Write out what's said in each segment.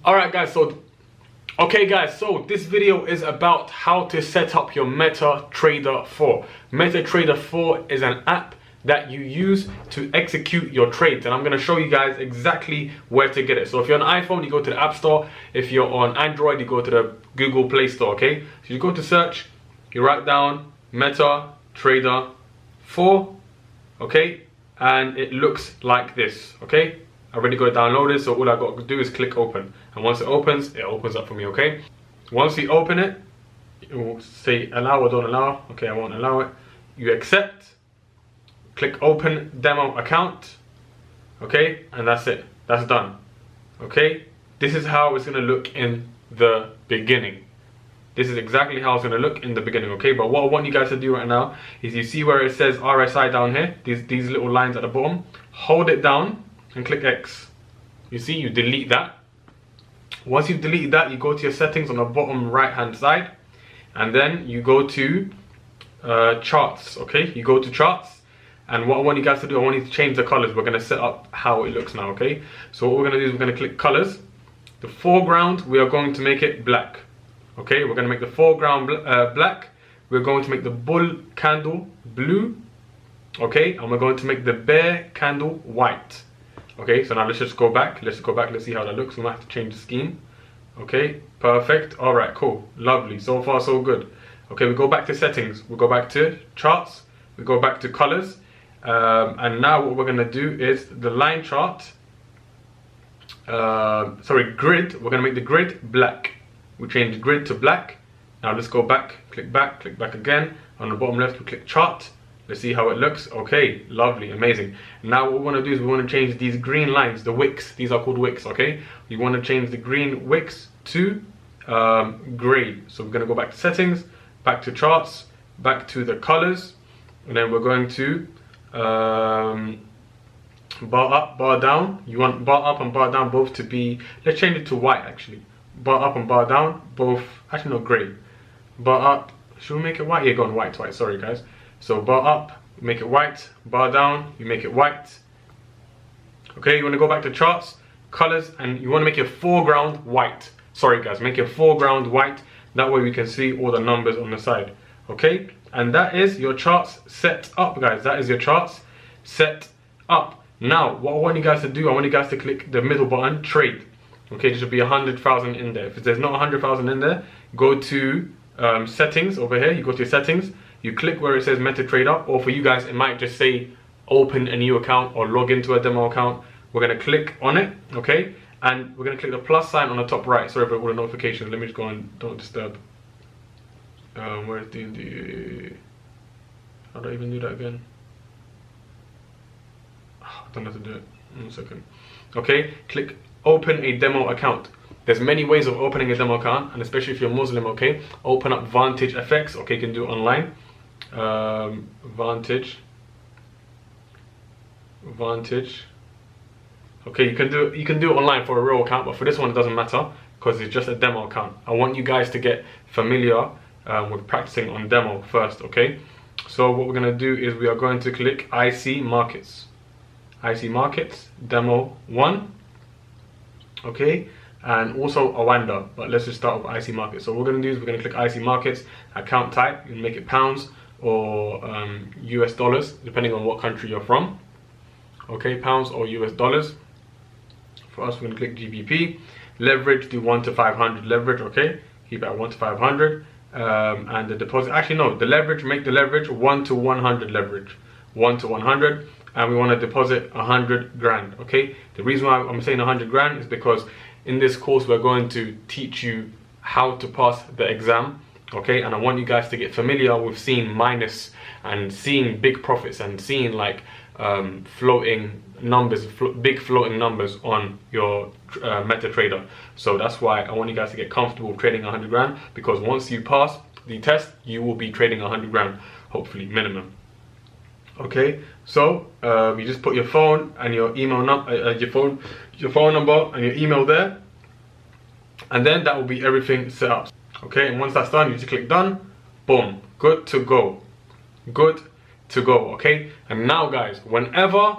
Alright guys, so this video is about how to set up your MetaTrader 4. MetaTrader 4 is an app that you use to execute your trades, and I'm going to show you guys exactly where to get it. So if you're on iPhone, you go to the App Store. If you're on Android, you go to the Google Play Store, okay? So you go to search, you write down MetaTrader 4, okay? And it looks like this, okay? I already got it downloaded, so all I got to do is click open. And once it opens up for me, okay? Once you open it, it will say allow or don't allow. Okay, I won't allow it. You accept, click open demo account, okay? And that's it, that's done, okay? This is how it's gonna look in the beginning. This is exactly how it's gonna look in the beginning, okay? But what I want you guys to do right now is, you see where it says RSI down here, these little lines at the bottom, hold it down and click X. You see, you delete that. Once you've deleted that, you go to your settings on the bottom right hand side, and then you go to charts, okay? You go to charts, and what I want you guys to do, I want you to change the colors. We're gonna set up how it looks now, okay? So what we're gonna do is we're gonna click colors. The foreground, we are going to make it black, okay? We're gonna make the foreground black. We're going to make the bull candle blue, okay? And we're going to make the bear candle white. Okay, so now let's just go back. Let's see how that looks. We might have to change the scheme. Okay, perfect. All right, cool, lovely. So far, so good. Okay, we go back to settings. We go back to charts. We go back to colors. And now what we're gonna do is the line chart. Grid. We're gonna make the grid black. We change grid to black. Now let's go back, click back again. On the bottom left, we click chart. Let's see how it looks. Okay, lovely, amazing. Now what we want to do is we want to change these green lines, the wicks. These are called wicks, okay? We want to change the green wicks to grey. So we're going to go back to settings, back to charts, back to the colors, and then we're going to bar up, bar down. You want bar up and bar down both to be, let's change it to white actually. Bar up and bar down, both, actually no, grey. Bar up, should we make it white? Yeah, go on white, sorry guys. So bar up, make it white. Bar down, you make it white. Okay, you want to go back to charts, colors, and you want to make your foreground white. Sorry guys, make your foreground white. That way we can see all the numbers on the side. Okay, and that is your charts set up, guys. That is your charts set up. Now, what I want you guys to do, I want you guys to click the middle button, trade. Okay, there should be 100,000 in there. If there's not 100,000 in there, go to settings over here. You go to your settings. You click where it says MetaTrader, or for you guys, it might just say open a new account or log into a demo account. We're gonna click on it, okay? And we're gonna click the plus sign on the top right. Sorry for all the notifications. Let me just go on, don't disturb. Where's the, how do I even do that again? I don't know how to do it. 1 second. Okay, click open a demo account. There's many ways of opening a demo account, and especially if you're Muslim, okay? Open up Vantage FX, okay, you can do it online. Vantage. Okay, you can do it online for a real account, but for this one it doesn't matter because it's just a demo account. I want you guys to get familiar with practicing on demo first, okay? So what we're gonna do is we are going to click IC Markets. IC Markets, Demo 1, okay? And also Awanda, but let's just start with IC Markets. So what we're going to do is we're going to click IC Markets, account type, you can make it pounds or US dollars, depending on what country you're from. Okay, pounds or US dollars. For us, we're going to click GBP. Leverage, do 1 to 500 leverage, okay? Keep it at 1 to 500. And the deposit, actually no, the leverage, make the leverage 1 to 100 leverage. 1 to 100. And we want to deposit 100 grand, okay? The reason why I'm saying 100 grand is because in this course, we're going to teach you how to pass the exam, okay? And I want you guys to get familiar with seeing minus and seeing big profits and seeing like floating numbers, big floating numbers on your MetaTrader. So that's why I want you guys to get comfortable trading 100 grand, because once you pass the test, you will be trading 100 grand, hopefully minimum. Okay, so you just put your phone and your email number, your phone number and your email there, and then that will be everything set up. Okay, and once that's done, you just click done. Boom, good to go. Good to go. Okay, and now guys, whenever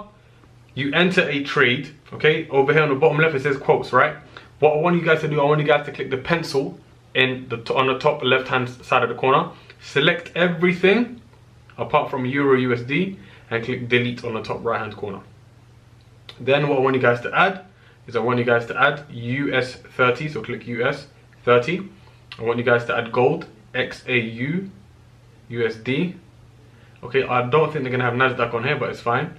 you enter a trade, okay, over here on the bottom left it says quotes, right? what I want you guys to do, I want you guys to click the pencil in on the top left hand side of the corner. Select everything apart from Euro USD and click delete on the top right hand corner. Then what I want you guys to add is I want you guys to add US 30, so click US 30. I want you guys to add gold, XAU USD. Okay, I don't think they're gonna have Nasdaq on here, but it's fine.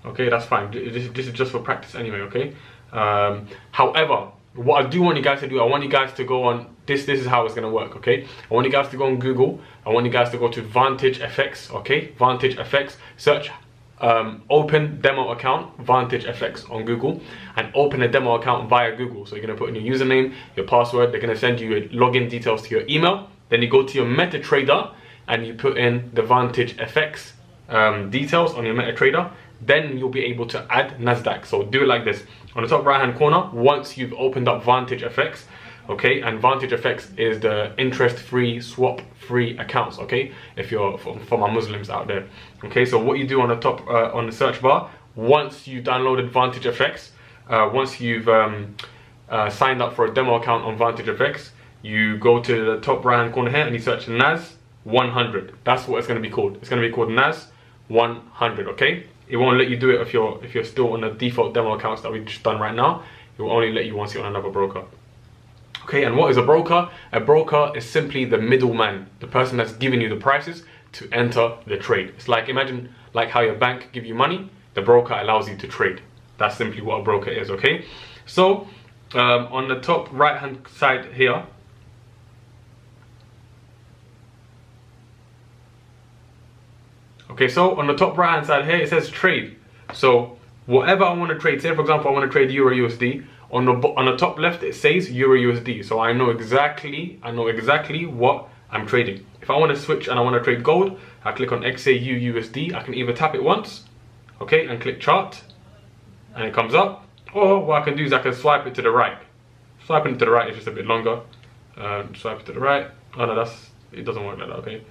Okay, that's fine. This is just for practice anyway. Okay. However, what I do want you guys to do, I want you guys to go on this is how it's gonna work. Okay, I want you guys to go on Google. I want you guys to go to Vantage FX. Okay, Vantage FX. Search open demo account Vantage FX on Google and open a demo account via Google. So you're gonna put in your username, your password. They're gonna send you your login details to your email. Then you go to your MetaTrader and you put in the Vantage FX details on your MetaTrader. Then you'll be able to add Nasdaq. So do it like this. On the top right hand corner, once you've opened up Vantage FX, okay, and Vantage FX is the interest-free, swap-free accounts, okay, if you're for my Muslims out there. Okay, so what you do on the top on the search bar, once you downloaded Vantage FX, once you've signed up for a demo account on Vantage FX, you go to the top right hand corner here and you search NAS 100. That's what it's going to be called. It's going to be called NAS 100. Okay, it won't let you do it if you're still on the default demo accounts that we've just done right now. It will only let you once you're on another broker. Okay, and what is a broker? A broker is simply the middleman, the person that's giving you the prices to enter the trade. It's like, imagine like how your bank give you money, the broker allows you to trade. That's simply what a broker is. Okay, so on the top right hand side here, okay, so on the top right hand side here it says trade. So whatever I want to trade, say for example I want to trade Euro USD, on the top left it says Euro USD, so I know exactly what I'm trading. If I want to switch and I want to trade gold, I click on XAU USD. I can either tap it once, okay, and click chart and it comes up, or what I can do is I can swipe it to the right. Swiping it to the right is just a bit longer. Swipe it to the right. Oh no, it doesn't work like that. Okay,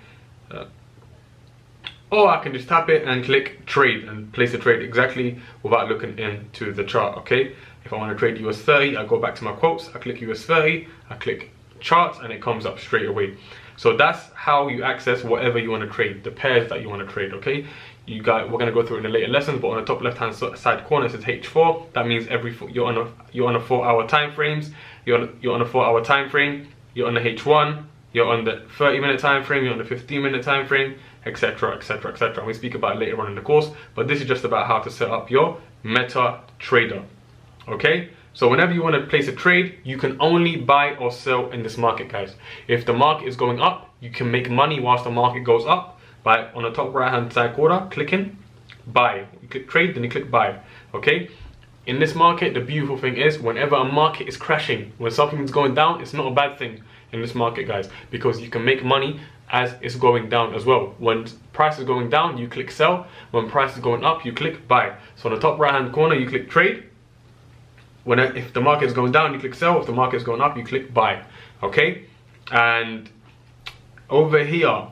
or I can just tap it and click trade and place a trade exactly without looking into the chart. Okay, if I want to trade US 30, I go back to my quotes, I click US 30, I click charts, and it comes up straight away. So that's how you access whatever you want to trade, the pairs that you want to trade. Okay, we're going to go through it in the later lessons, but on the top left hand side corner it says H4. That means you're on a 4-hour time frames. You're on a 4-hour time frame. You're on the H1. You're on the 30-minute time frame. You're on the 15-minute time frame, etc, etc, etc. We speak about it later on in the course, but this is just about how to set up your MetaTrader. Okay, so whenever you want to place a trade, you can only buy or sell in this market, guys. If the market is going up, you can make money whilst the market goes up by, on the top right hand side corner, clicking buy. You click trade, then you click buy. Okay, in this market, the beautiful thing is whenever a market is crashing, when something's going down, it's not a bad thing in this market, guys, because you can make money as it's going down as well. When price is going down, you click sell. When price is going up, you click buy. So on the top right hand corner, you click trade. If the market is going down, you click sell. If the market is going up, you click buy. Okay, and over here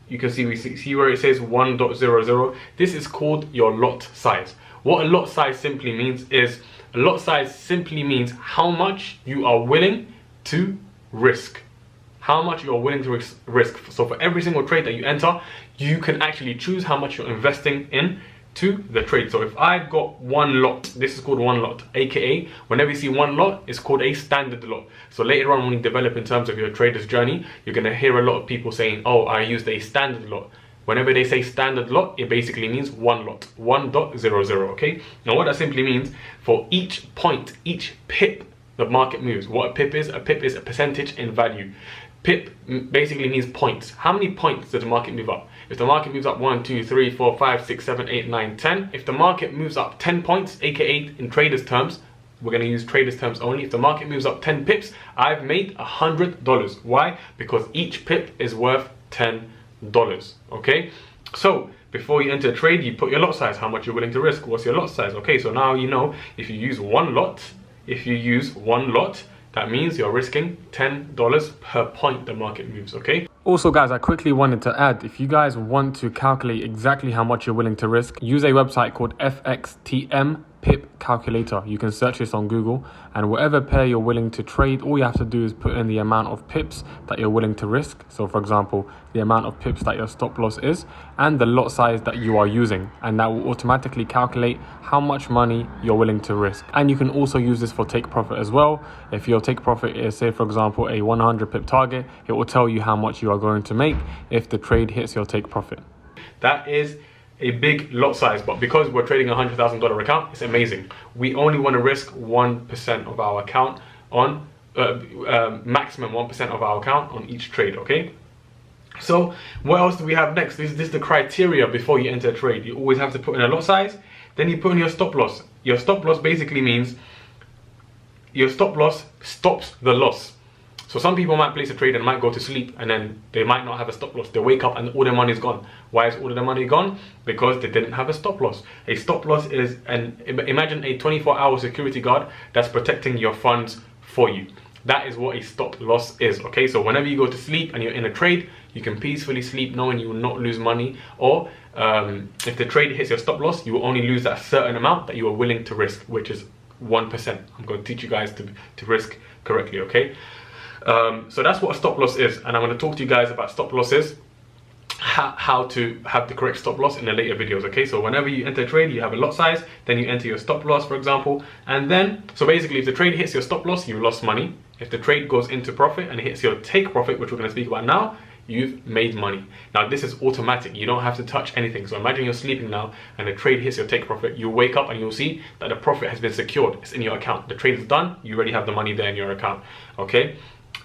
you can see where it says 1.00. This is called your lot size. What a lot size simply means is how much you are willing to risk. How much you are willing to risk. So for every single trade that you enter, you can actually choose how much you're investing in to the trade. So if I've got one lot, this is called one lot, aka whenever you see one lot, it's called a standard lot. So later on when you develop in terms of your trader's journey, you're going to hear a lot of people saying, oh, I used a standard lot. Whenever they say standard lot, it basically means one lot, 1.00. Okay, now what that simply means, for each point, each pip the market moves. What a pip is a percentage in value. Pip basically means points. How many points does the market move up? If the market moves up 1, 2, 3, 4, 5, 6, 7, 8, 9, 10. If the market moves up 10 points, aka in traders terms, we're going to use traders terms only. If the market moves up 10 pips, I've made $100. Why? Because each pip is worth $10. Okay, so before you enter a trade, you put your lot size, how much you're willing to risk. What's your lot size? Okay, so now you know if you use one lot, that means you're risking $10 per point the market moves. Okay, also guys, I quickly wanted to add, if you guys want to calculate exactly how much you're willing to risk, use a website called fxtm.com. pip calculator. You can search this on Google, and whatever pair you're willing to trade, all you have to do is put in the amount of pips that you're willing to risk. So for example, the amount of pips that your stop loss is and the lot size that you are using, and that will automatically calculate how much money you're willing to risk. And you can also use this for take profit as well. If your take profit is, say for example, a 100 pip target, it will tell you how much you are going to make if the trade hits your take profit. That is a big lot size, but because we're trading a $100,000 account, it's amazing. We only want to risk 1% of our account on maximum 1% of our account on each trade. Okay, so what else do we have next? This is the criteria before you enter a trade. You always have to put in a lot size, then you put in your stop loss. Your stop loss basically means your stop loss stops the loss. So some people might place a trade and might go to sleep, and then they might not have a stop loss. They wake up and all their money is gone. Why is all their money gone? Because they didn't have a stop loss. A stop loss is imagine a 24-hour security guard that's protecting your funds for you. That is what a stop loss is. Okay, so whenever you go to sleep and you're in a trade, you can peacefully sleep knowing you will not lose money. Or if the trade hits your stop loss, you will only lose that certain amount that you are willing to risk, which is 1%. I'm going to teach you guys to risk correctly. Okay. So that's what a stop loss is, and I'm going to talk to you guys about stop losses, how to have the correct stop loss in the later videos. Okay, so whenever you enter a trade, you have a lot size, then you enter your stop loss, for example, and then, so basically if the trade hits your stop loss, you lost money. If the trade goes into profit and hits your take profit, which we're going to speak about now, you've made money. Now this is automatic, you don't have to touch anything. So imagine you're sleeping now and the trade hits your take profit. You wake up and you'll see that the profit has been secured. It's in your account. The trade is done, you already have the money there in your account. Okay.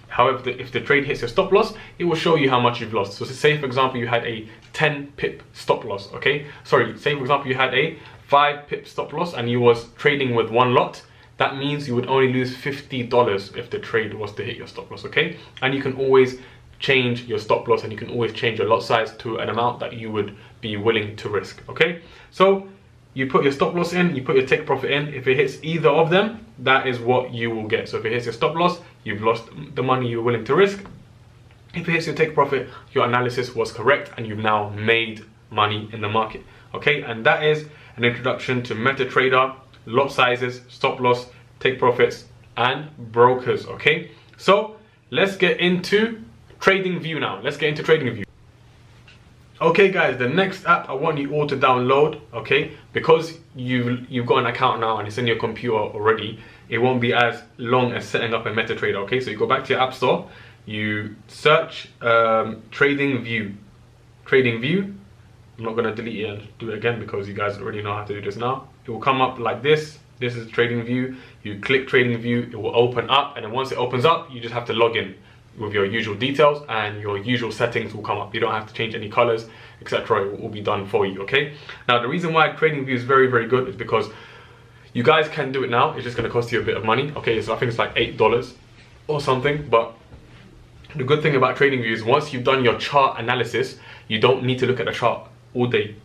However, if the trade hits your stop loss, it will show you how much you've lost. So say for example you had a 10 pip stop loss. Okay, sorry, say for example you had a 5 pip stop loss and you was trading with one lot. That means you would only lose $50 if the trade was to hit your stop loss. Okay, and you can always change your stop loss and you can always change your lot size to an amount that you would be willing to risk. Okay, so you put your stop loss in, you put your take profit in. If it hits either of them, that is what you will get. So if it hits your stop loss, you've lost the money you're willing to risk. If it hits your take profit, your analysis was correct and you've now made money in the market. Okay, and that is an introduction to MetaTrader, lot sizes, stop loss, take profits, and brokers. Okay, so let's get into TradingView now. Let's get into TradingView. Okay guys, the next app I want you all to download, okay, because you've got an account now and it's in your computer already, it won't be as long as setting up a MetaTrader. Okay, so you go back to your app store, you search TradingView. I'm not going to delete it and do it again because you guys already know how to do this now. It will come up like this. This is TradingView. You click TradingView, it will open up, and then once it opens up, you just have to log in with your usual details and your usual settings will come up. You don't have to change any colors, etc. It will all be done for you. Okay, now the reason why TradingView is very good is because you guys can do it now. It's just going to cost you a bit of money. Okay, so I think it's like $8 or something, but the good thing about TradingView is once you've done your chart analysis, you don't need to look at the chart all day.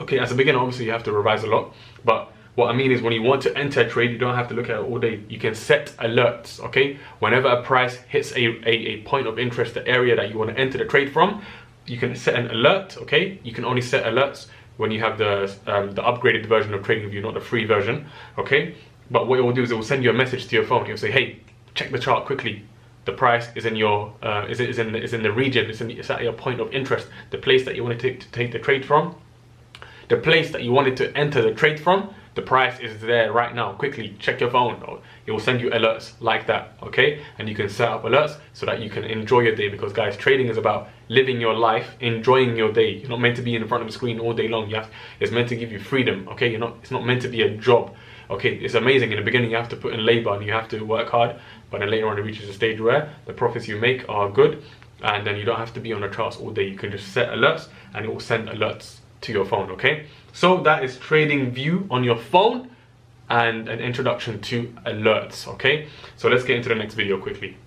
Okay, as a beginner obviously you have to revise a lot, but what I mean is when you want to enter a trade, you don't have to look at it all day. You can set alerts, okay? Whenever a price hits a point of interest, the area that you want to enter the trade from, you can set an alert, okay? You can only set alerts when you have the upgraded version of TradingView, not the free version, okay? But what it will do is it will send you a message to your phone. It will say, hey, check the chart quickly. The price is in your is in the region. It's at your point of interest. The place that you want to take the trade from, the place that you wanted to enter the trade from. The price is there right now. Quickly check your phone. It will send you alerts like that, okay? And you can set up alerts so that you can enjoy your day, because guys, trading is about living your life, enjoying your day. You're not meant to be in front of the screen all day long. It's meant to give you freedom, okay? It's not meant to be a job, okay? It's amazing. In the beginning, you have to put in labor and you have to work hard, but then later on it reaches a stage where the profits you make are good, and then you don't have to be on the charts all day. You can just set alerts and it will send alerts to your phone, okay? So that is TradingView on your phone and an introduction to alerts, okay? So let's get into the next video quickly.